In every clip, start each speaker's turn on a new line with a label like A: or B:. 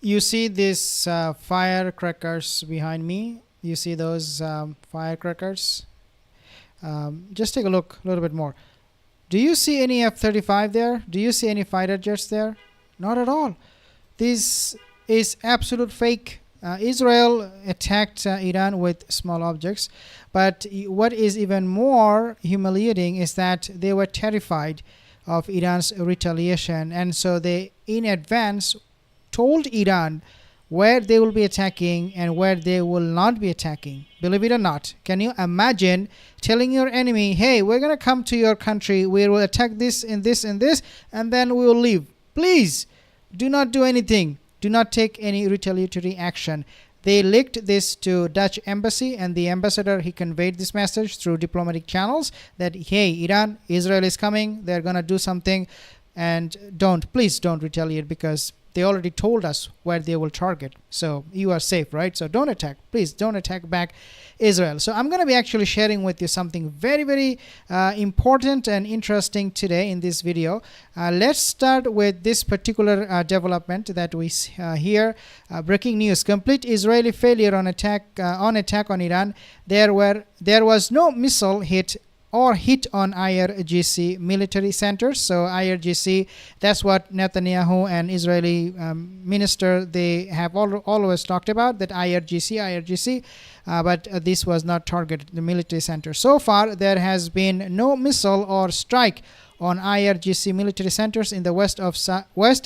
A: You see these firecrackers behind me? You see those firecrackers? Just take a look a little bit more. Do you see any F-35 there? Do you see any fighter jets there? Not at all. This is absolute fake. Israel attacked Iran with small objects, but what is even more humiliating is that they were terrified of Iran's retaliation, and so they in advance told Iran where they will be attacking and where they will not be attacking. Believe it or not, can you imagine telling your enemy, hey, we're going to come to your country, we will attack this and this and this, and then we will leave. Please do not do anything. Do not take any retaliatory action. They leaked this to Dutch embassy, and the ambassador, he conveyed this message through diplomatic channels that, hey, Iran, Israel is coming, they're going to do something, and please don't retaliate, because they already told us where they will target. So you are safe, right? So don't attack. Please don't attack back Israel. So I'm going to be actually sharing with you something very, very important and interesting today in this video. Let's start with this particular development that we hear. Breaking news: complete Israeli failure on attack on Iran. There was no missile hit on IRGC military centers. So IRGC, that's what Netanyahu and Israeli minister, they have always talked about, that IRGC, but this was not targeted, the military center. So far, there has been no missile or strike on IRGC military centers in the west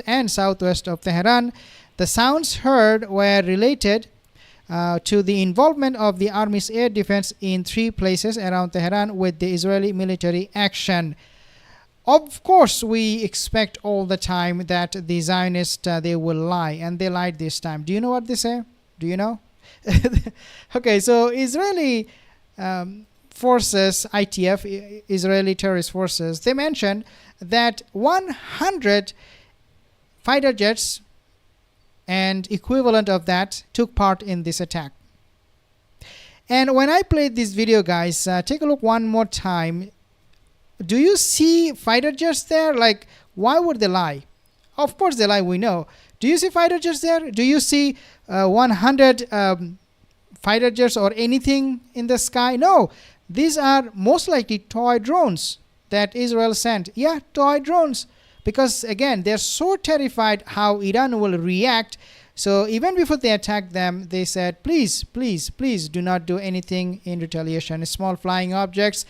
A: and southwest of Tehran. The sounds heard were related to the involvement of the Army's air defense in 3 places around Tehran with the Israeli military action. Of course, we expect all the time that the Zionists, they will lie, and they lied this time. Do you know what they say? Do you know? Okay, so Israeli forces, ITF, Israeli terrorist forces, they mentioned that 100 fighter jets and equivalent of that took part in this attack. And when I played this video, guys, take a look one more time. Do you see fighter jets there? Like, why would they lie? Of course they lie, we know. Do you see fighter jets there? Do you see 100 fighter jets or anything in the sky? No, these are most likely toy drones that Israel sent. Yeah, toy drones. Because again, they're so terrified how Iran will react. So even before they attacked them, they said, please, please, please do not do anything in retaliation. Small flying objects.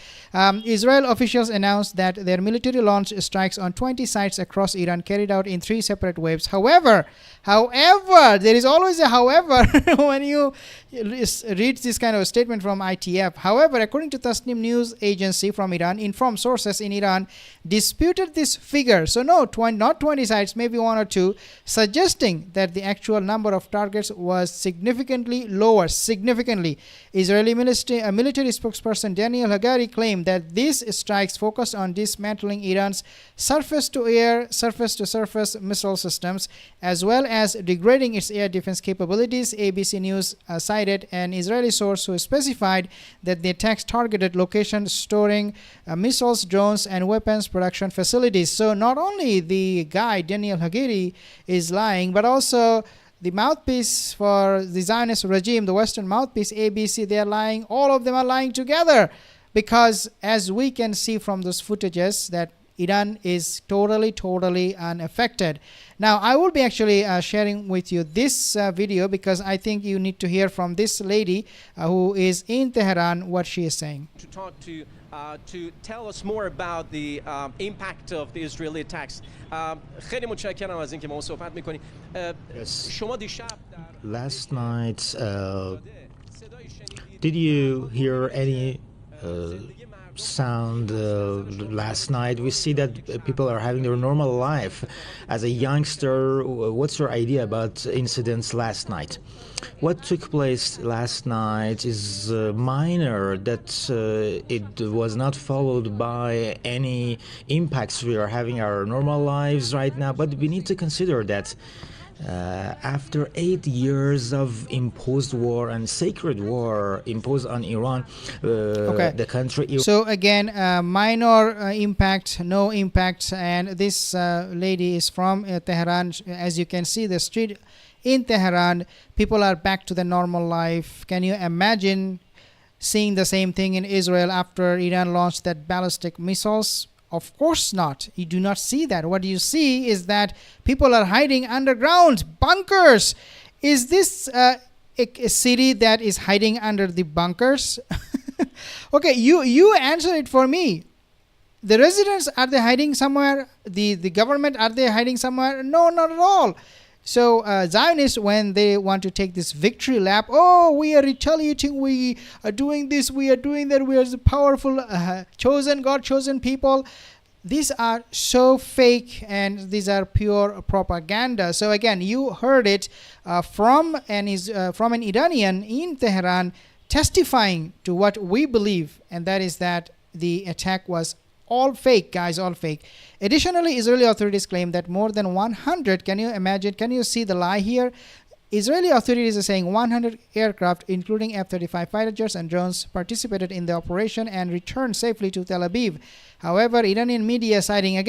A: Israel officials announced that their military launched strikes on 20 sites across Iran carried out in 3 separate waves. However, there is always a however when you read this kind of a statement from ITF. However, according to Tasnim news agency from Iran, informed sources in Iran disputed this figure. So no, not 20 sites, maybe 1 or 2, suggesting that the actual number of targets was significantly lower. Israeli military spokesperson Daniel Hagari claimed that these strikes focused on dismantling Iran's surface-to-air, surface-to-surface missile systems, as well as degrading its air defense capabilities. ABC News cited an Israeli source who specified that the attacks targeted locations storing missiles, drones, and weapons production facilities. So not only the guy, Daniel Hagari, is lying, but also the mouthpiece for the Zionist regime, the Western mouthpiece, ABC, they are lying. All of them are lying together, because as we can see from those footages, that Iran is totally unaffected. Now, I will be actually sharing with you this video, because I think you need to hear from this lady who is in Tehran what she is saying.
B: To talk to tell us more about the impact of the Israeli attacks. خیلی متشکرم از اینکه ما صحبت می‌کنیم. شما دیشب
C: Last night, did you hear any sound last night? We see that people are having their normal life. As a youngster, what's your idea about incidents last night? What took place last night is minor, that it was not followed by any impacts. We are having our normal lives right now, but we need to consider that After 8 years of imposed war and sacred war imposed on Iran, the country...
A: So again, minor impact, no impact, and this lady is from Tehran. As you can see, the street in Tehran, people are back to the normal life. Can you imagine seeing the same thing in Israel after Iran launched that ballistic missiles? Of course not. You do not see that. What you see is that people are hiding underground bunkers. Is this a city that is hiding under the bunkers? Okay, you answer it for me. The residents, are they hiding somewhere? The government, are they hiding somewhere? No, not at all. So Zionists, when they want to take this victory lap, oh, we are retaliating, we are doing this, we are doing that, we are the powerful, chosen, God-chosen people. These are so fake, and these are pure propaganda. So again, you heard it from an Iranian in Tehran testifying to what we believe, and that is that the attack was all fake, guys, all fake. Additionally, Israeli authorities claim that more than 100, can you imagine, can you see the lie here? Israeli authorities are saying 100 aircraft, including F-35 fighter jets and drones, participated in the operation and returned safely to Tel Aviv. However, Iranian media citing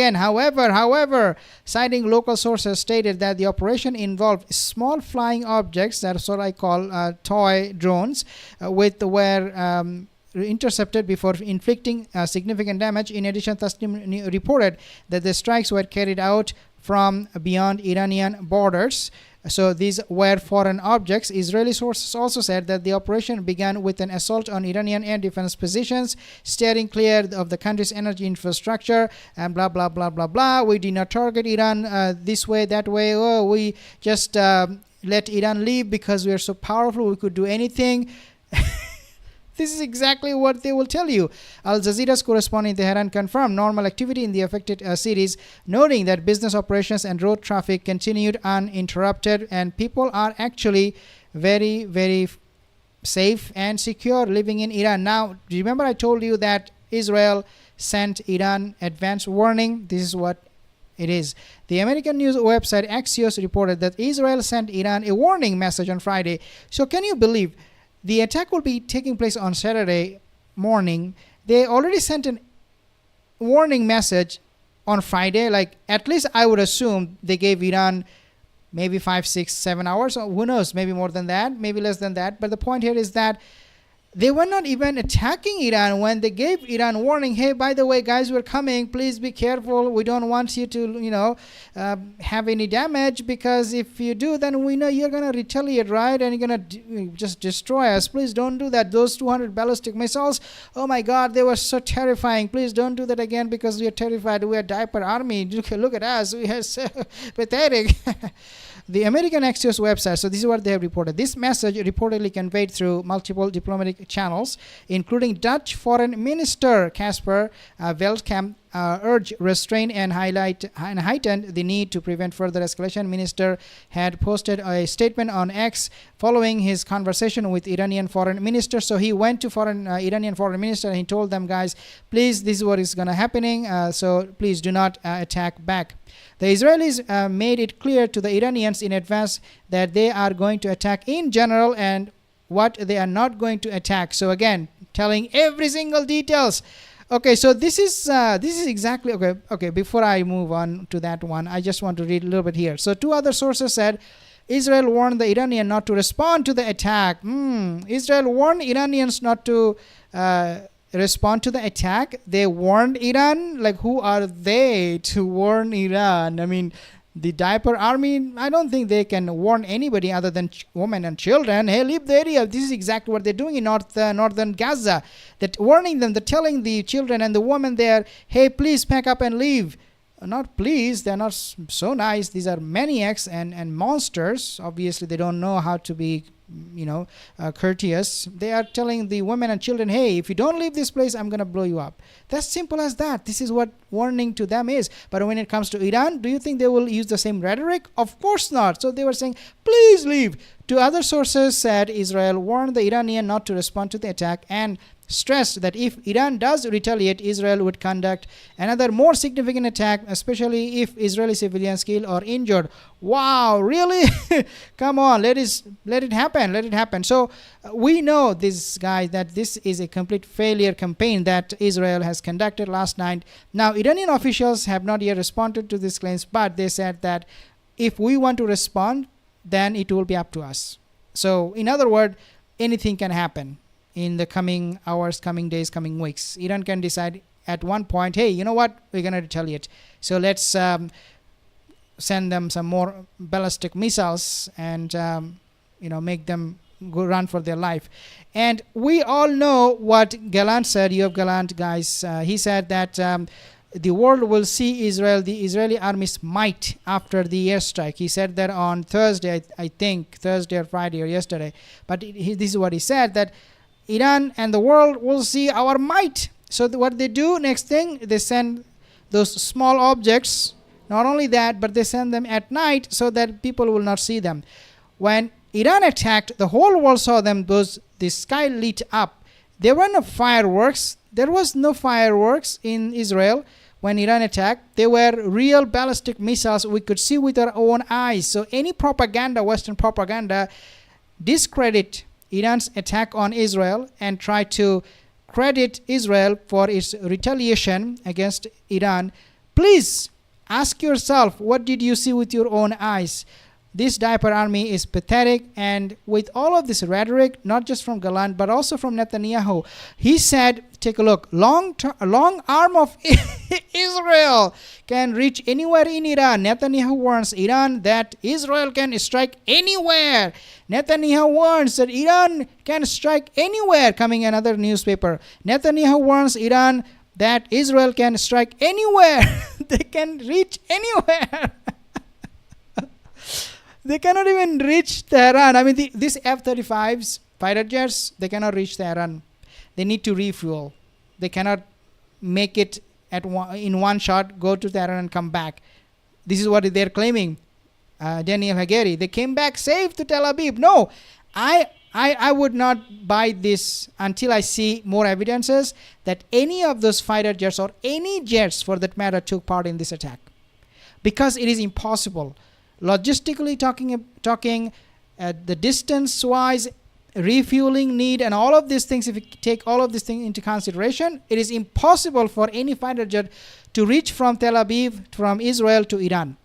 A: citing local sources stated that the operation involved small flying objects, that's what I call toy drones, were intercepted before inflicting significant damage. In addition, Tasnim reported that the strikes were carried out from beyond Iranian borders. So these were foreign objects. Israeli sources also said that the operation began with an assault on Iranian air defense positions, steering clear of the country's energy infrastructure, and blah, blah, blah, blah, blah. We did not target Iran this way, that way. Oh, we just let Iran leave because we are so powerful, we could do anything. This is exactly what they will tell you. Al Jazeera's correspondent in Tehran confirmed normal activity in the affected cities, noting that business operations and road traffic continued uninterrupted, and people are actually very, very safe and secure living in Iran. Now, remember I told you that Israel sent Iran advance warning? This is what it is. The American news website Axios reported that Israel sent Iran a warning message on Friday. So can you believe? The attack will be taking place on Saturday morning. They already sent a warning message on Friday. Like, at least I would assume they gave Iran maybe 5, 6, 7 hours. Or who knows, maybe more than that, maybe less than that. But the point here is that they were not even attacking Iran when they gave Iran warning. Hey, by the way, guys, we're coming. Please be careful. We don't want you to, have any damage, because if you do, then we know you're going to retaliate, right? And you're going to just destroy us. Please don't do that. Those 200 ballistic missiles, oh my God, they were so terrifying. Please don't do that again, because we are terrified. We are diaper army. Look at us. We are so pathetic. The American Axios website, so this is what they have reported. This message reportedly conveyed through multiple diplomatic channels, including Dutch Foreign Minister Casper Veldkamp, urged restraint and heightened the need to prevent further escalation. Minister had posted a statement on X following his conversation with Iranian foreign minister. So he went to Iranian foreign minister and he told them, guys, please, this is what is going to happening. So please do not attack back. The Israelis made it clear to the Iranians in advance that they are going to attack in general and what they are not going to attack. So again, telling every single details. Okay, so this is exactly okay. Before I move on to that one, I just want to read a little bit here. So two other sources said Israel warned the Iranian not to respond to the attack. Israel warned Iranians not to respond to the attack. They warned Iran. Like, who are they to warn Iran? I mean, the diaper army, I don't think they can warn anybody other than women and children. Hey, leave the area. This is exactly what they're doing in northern Gaza. They're warning them. They're telling the children and the women there, hey, please pack up and leave. Not please. They're not so nice. These are maniacs and monsters. Obviously, they don't know how to be courteous. They are telling the women and children, hey, if you don't leave this place, I'm going to blow you up. That's simple as that. This is what warning to them is. But when it comes to Iran, do you think they will use the same rhetoric? Of course not. So they were saying, please leave. Two other sources said Israel warned the Iranian not to respond to the attack, and stressed that if Iran does retaliate, Israel would conduct another more significant attack, especially if Israeli civilians killed or injured. Wow, really? Come on, let it happen. So we know, this guy, that this is a complete failure campaign that Israel has conducted last night. Now, Iranian officials have not yet responded to these claims, but they said that if we want to respond, then it will be up to us. So in other words, anything can happen in the coming hours, coming days, coming weeks. Iran can decide at one point, hey, you know what, we're going to retaliate. So let's send them some more ballistic missiles and make them go run for their life. And we all know what Gallant said, Yoav Gallant, guys. He said that the world will see the Israeli army's might after the airstrike. He said that on Thursday, I think, Thursday or Friday or yesterday. But this is what he said, that Iran and the world will see our might. So what they do, next thing, they send those small objects. Not only that, but they send them at night so that people will not see them. When Iran attacked, the whole world saw them. The sky lit up. There were no fireworks. There was no fireworks in Israel when Iran attacked. They were real ballistic missiles we could see with our own eyes. So any propaganda, Western propaganda, discredit Iran's attack on Israel and try to credit Israel for its retaliation against Iran. Please ask yourself, what did you see with your own eyes? This diaper army is pathetic, and with all of this rhetoric, not just from Gallant, but also from Netanyahu, he said, take a look, long arm of Israel can reach anywhere in Iran. Netanyahu warns Iran that Israel can strike anywhere. Netanyahu warns that Iran can strike anywhere. Coming another newspaper. Netanyahu warns Iran that Israel can strike anywhere. They can reach anywhere. They cannot even reach Tehran. I mean, these F-35s, fighter jets, they cannot reach Tehran. They need to refuel. They cannot make it in one shot, go to Tehran and come back. This is what they're claiming. Daniel Hagari, they came back safe to Tel Aviv. No, I would not buy this until I see more evidences that any of those fighter jets or any jets for that matter took part in this attack. Because it is impossible. Logistically talking, the distance-wise, refueling need, and all of these things, if you take all of these things into consideration, it is impossible for any fighter jet to reach from Tel Aviv, from Israel to Iran.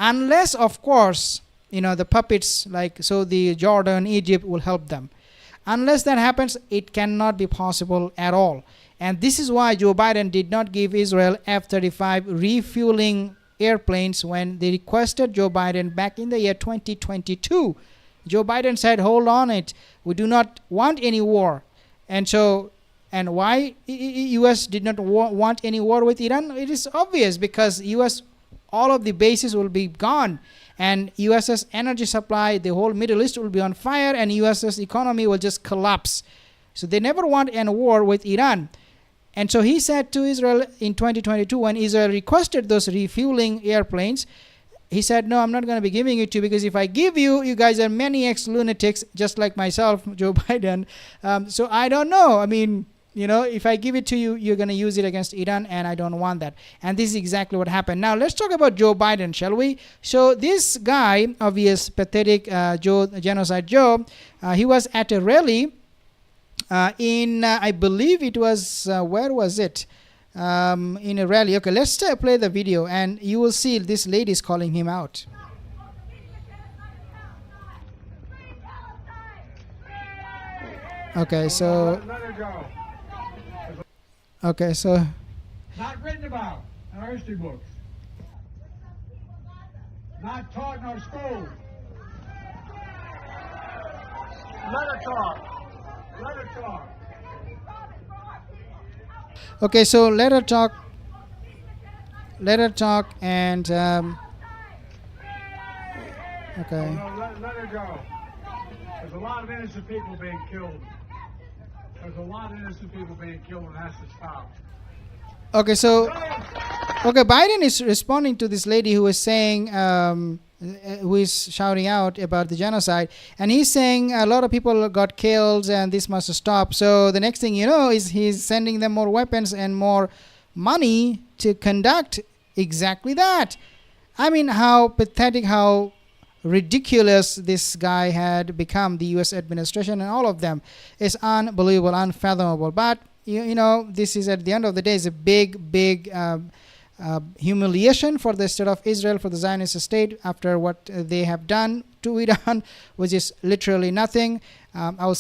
A: Unless, of course, the puppets like Saudi, Jordan, Egypt will help them. Unless that happens, it cannot be possible at all. And this is why Joe Biden did not give Israel F-35 refueling airplanes when they requested Joe Biden back in the year 2022. Joe Biden said, hold on it. We do not want any war. And why U.S. did not want any war with Iran? It is obvious, because U.S., all of the bases will be gone. And U.S.'s energy supply, the whole Middle East will be on fire, and U.S.'s economy will just collapse. So they never want a war with Iran. And so he said to Israel in 2022, when Israel requested those refueling airplanes, he said, no, I'm not going to be giving it to you, because if I give you, you guys are maniacs, lunatics, just like myself, Joe Biden. So I don't know. I mean, if I give it to you, you're going to use it against Iran, and I don't want that. And this is exactly what happened. Now, let's talk about Joe Biden, shall we? So this guy, obvious, pathetic Genocide Joe, he was at a rally in, I believe it was, where was it? In a rally. Okay, let's play the video, and you will see this lady is calling him out. Okay, so... Okay, so...
D: Not written about in our history books. Not taught in our schools. Let her talk. Let her talk.
A: Okay, so let her talk. Let her talk, and okay.
D: No, let her go. There's a lot of innocent people being killed. There's a lot of innocent people being killed, and that's to stop.
A: Okay, so Biden is responding to this lady who is saying, who is shouting out about the genocide, and he's saying a lot of people got killed and this must stop. So the next thing you know is he's sending them more weapons and more money to conduct exactly that. I mean, how pathetic, how ridiculous this guy had become, the US administration and all of them, is unbelievable, unfathomable. But you know, this is, at the end of the day, is a big humiliation for the state of Israel, for the Zionist state, after what they have done to Iran, which is literally nothing. I will